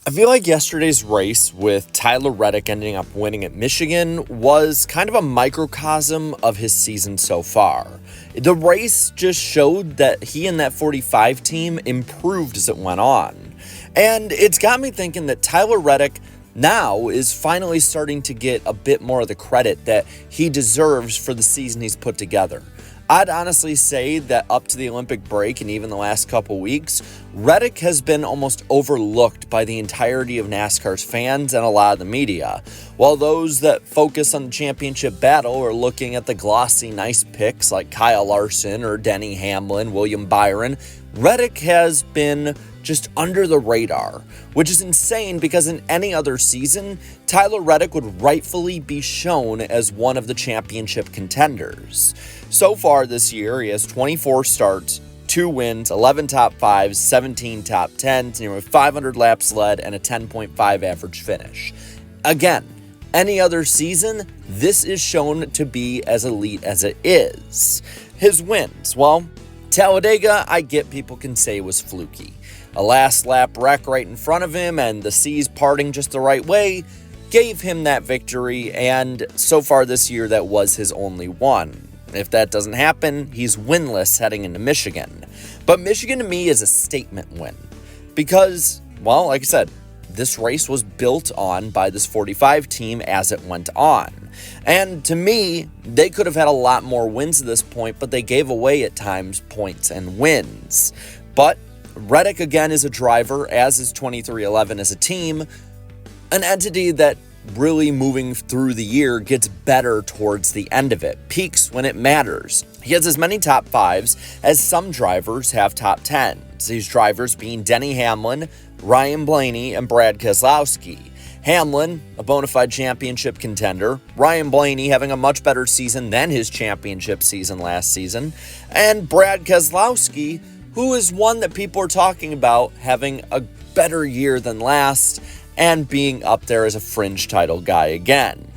I feel like yesterday's race with Tyler Reddick ending up winning at Michigan was kind of a microcosm of his season so far. The race just showed that he and that 45 team improved as it went on. And it's got me thinking that Tyler Reddick now is finally starting to get a bit more of the credit that he deserves for the season he's put together. I'd honestly say that up to the Olympic break and even the last couple weeks, Reddick has been almost overlooked by the entirety of NASCAR's fans and a lot of the media. While those that focus on the championship battle are looking at the glossy, nice picks like Kyle Larson or Denny Hamlin, William Byron, Reddick has been just under the radar, which is insane because in any other season, Tyler Reddick would rightfully be shown as one of the championship contenders. So far this year, he has 24 starts, 2 wins, 11 top 5s, 17 top 10s, nearly 500 laps led, and a 10.5 average finish. Again, any other season, this is shown to be as elite as it is. His wins, well, Talladega, I get people can say was fluky. A last lap wreck right in front of him and the seas parting just the right way gave him that victory, and so far this year that was his only one. If that doesn't happen, he's winless heading into Michigan. But Michigan to me is a statement win because, well, like I said, this race was built on by this 45 team as it went on. And to me, they could have had a lot more wins at this point, but they gave away at times points and wins. But Reddick again is a driver, as is 23XI as a team, an entity that really moving through the year gets better towards the end of it, peaks when it matters. He has as many top 5s as some drivers have top 10s, these drivers being Denny Hamlin, Ryan Blaney, and Brad Keselowski. Hamlin, a bona fide championship contender, Ryan Blaney having a much better season than his championship season last season, and Brad Keselowski, who is one that people are talking about having a better year than last and being up there as a fringe title guy again.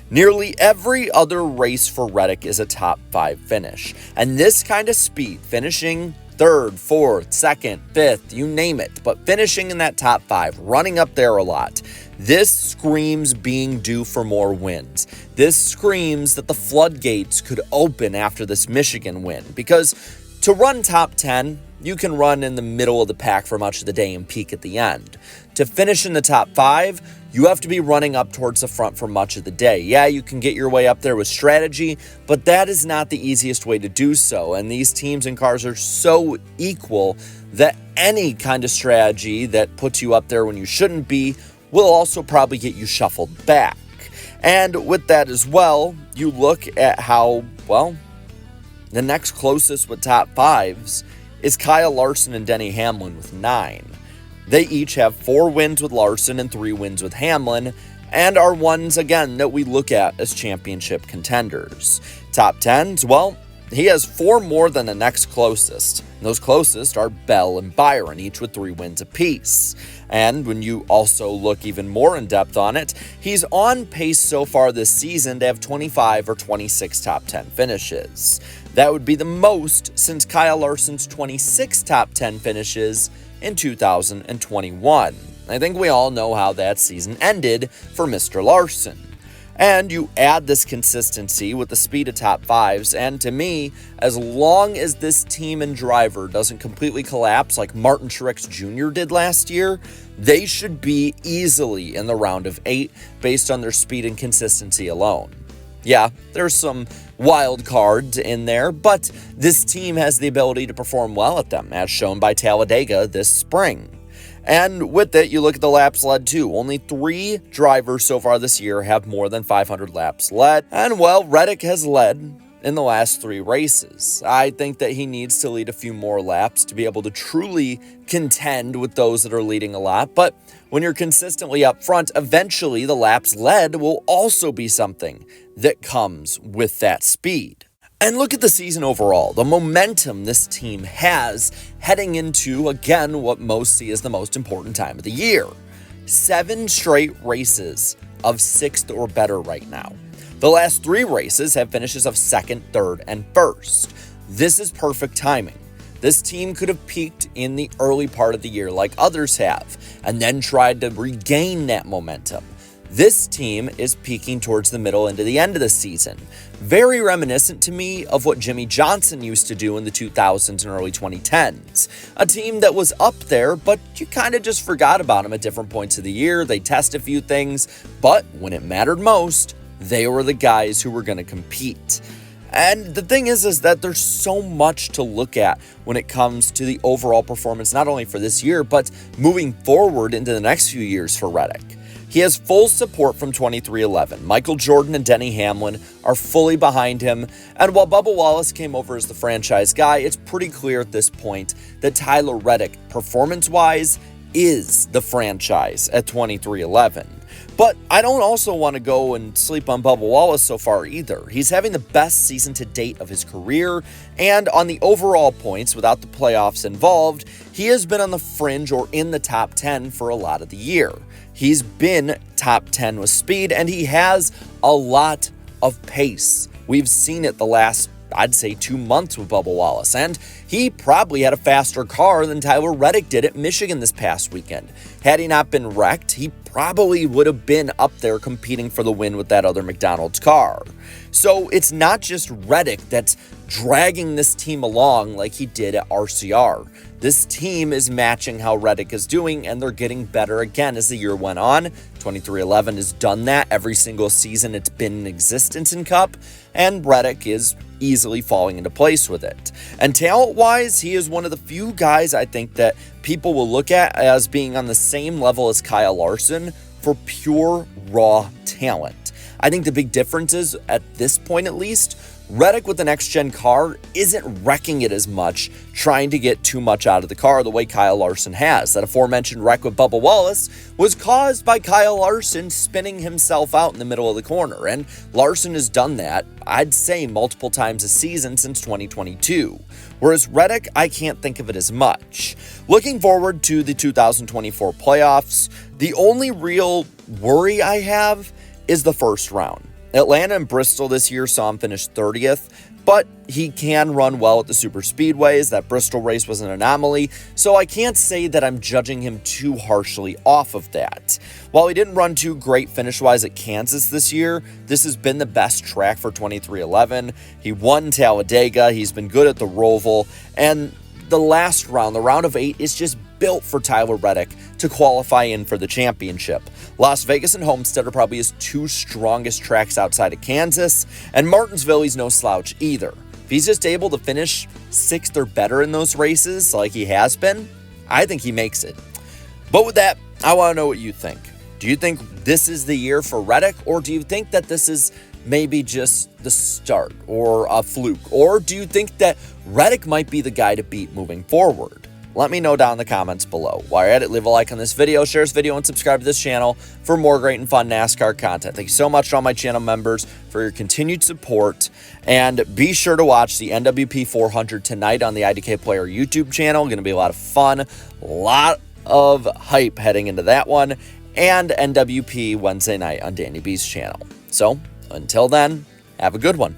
Nearly every other race for Reddick is a top 5 finish, and this kind of speed, finishing 3rd, 4th, 2nd, 5th, you name it, but finishing in that top 5, running up there a lot, this screams being due for more wins. This screams that the floodgates could open after this Michigan win, because to run top 10, you can run in the middle of the pack for much of the day and peak at the end. To finish in the top 5, you have to be running up towards the front for much of the day. Yeah, you can get your way up there with strategy, but that is not the easiest way to do so. And these teams and cars are so equal that any kind of strategy that puts you up there when you shouldn't be will also probably get you shuffled back. And with that as well, you look at how, well, the next closest with top 5s is Kyle Larson and Denny Hamlin with 9. They each have 4 wins with Larson and 3 wins with Hamlin, and are ones, again, that we look at as championship contenders. Top 10s, well, he has 4 more than the next closest. Those closest are Bell and Byron, each with 3 wins apiece. And when you also look even more in depth on it, he's on pace so far this season to have 25 or 26 top 10 finishes. That would be the most since Kyle Larson's 26 top 10 finishes in 2021. I think we all know how that season ended for Mr. Larson. And you add this consistency with the speed of top 5s, and to me, as long as this team and driver doesn't completely collapse like Martin Truex Jr. did last year, they should be easily in the round of 8 based on their speed and consistency alone. Yeah, there's some wild cards in there, but this team has the ability to perform well at them, as shown by Talladega this spring. And with it, you look at the laps led too. Only 3 drivers so far this year have more than 500 laps led. And well, Reddick has led in the last 3 races. I think that he needs to lead a few more laps to be able to truly contend with those that are leading a lot. But when you're consistently up front, eventually the laps led will also be something that comes with that speed. And look at the season overall, the momentum this team has heading into, again, what most see as the most important time of the year. 7 straight races of 6th or better right now. The last 3 races have finishes of 2nd, 3rd, and 1st. This is perfect timing. This team could have peaked in the early part of the year like others have, and then tried to regain that momentum. This team is peaking towards the middle into the end of the season. Very reminiscent to me of what Jimmy Johnson used to do in the 2000s and early 2010s. A team that was up there, but you kind of just forgot about them at different points of the year. They test a few things, but when it mattered most, they were the guys who were going to compete. And the thing is that there's so much to look at when it comes to the overall performance, not only for this year, but moving forward into the next few years for Reddick. He has full support from 2311. Michael Jordan and Denny Hamlin are fully behind him. And while Bubba Wallace came over as the franchise guy, it's pretty clear at this point that Tyler Reddick, performance-wise, is the franchise at 2311. But I don't also want to go and sleep on Bubba Wallace so far either. He's having the best season to date of his career, and on the overall points, without the playoffs involved, he has been on the fringe or in the top 10 for a lot of the year. He's been top 10 with speed, and he has a lot of pace. We've seen it the last, I'd say, 2 months with Bubba Wallace, and he probably had a faster car than Tyler Reddick did at Michigan this past weekend. Had he not been wrecked, he probably would have been up there competing for the win with that other McDonald's car. So it's not just Reddick that's dragging this team along like he did at RCR. This team is matching how Reddick is doing, and they're getting better again as the year went on. 2311 has done that every single season it's been in existence in Cup, and Reddick is easily falling into place with it. And talent-wise, he is one of the few guys I think that people will look at as being on the same level as Kyle Larson for pure raw talent. I think the big difference is, at this point at least, Reddick with the next-gen car isn't wrecking it as much, trying to get too much out of the car the way Kyle Larson has. That aforementioned wreck with Bubba Wallace was caused by Kyle Larson spinning himself out in the middle of the corner, and Larson has done that, I'd say, multiple times a season since 2022. Whereas Reddick, I can't think of it as much. Looking forward to the 2024 playoffs, the only real worry I have is the first round. Atlanta and Bristol this year saw him finish 30th, but he can run well at the super speedways. That Bristol race was an anomaly, so I can't say that I'm judging him too harshly off of that. While he didn't run too great finish-wise at Kansas this year, this has been the best track for 2311. He won Talladega, he's been good at the Roval, and the last round, the round of 8, is just built for Tyler Reddick to qualify in for the championship. Las Vegas and Homestead are probably his 2 strongest tracks outside of Kansas, and Martinsville, he's no slouch either. If he's just able to finish 6th or better in those races like he has been, I think he makes it. But with that, I want to know what you think. Do you think this is the year for Reddick, or do you think that this is maybe just the start or a fluke? Or do you think that Reddick might be the guy to beat moving forward? Let me know down in the comments below. While you're at it, leave a like on this video, share this video, and subscribe to this channel for more great and fun NASCAR content. Thank you so much to all my channel members for your continued support. And be sure to watch the NWP 400 tonight on the IDK Player YouTube channel. Going to be a lot of fun, a lot of hype heading into that one. And NWP Wednesday night on Danny B's channel. So, until then, have a good one.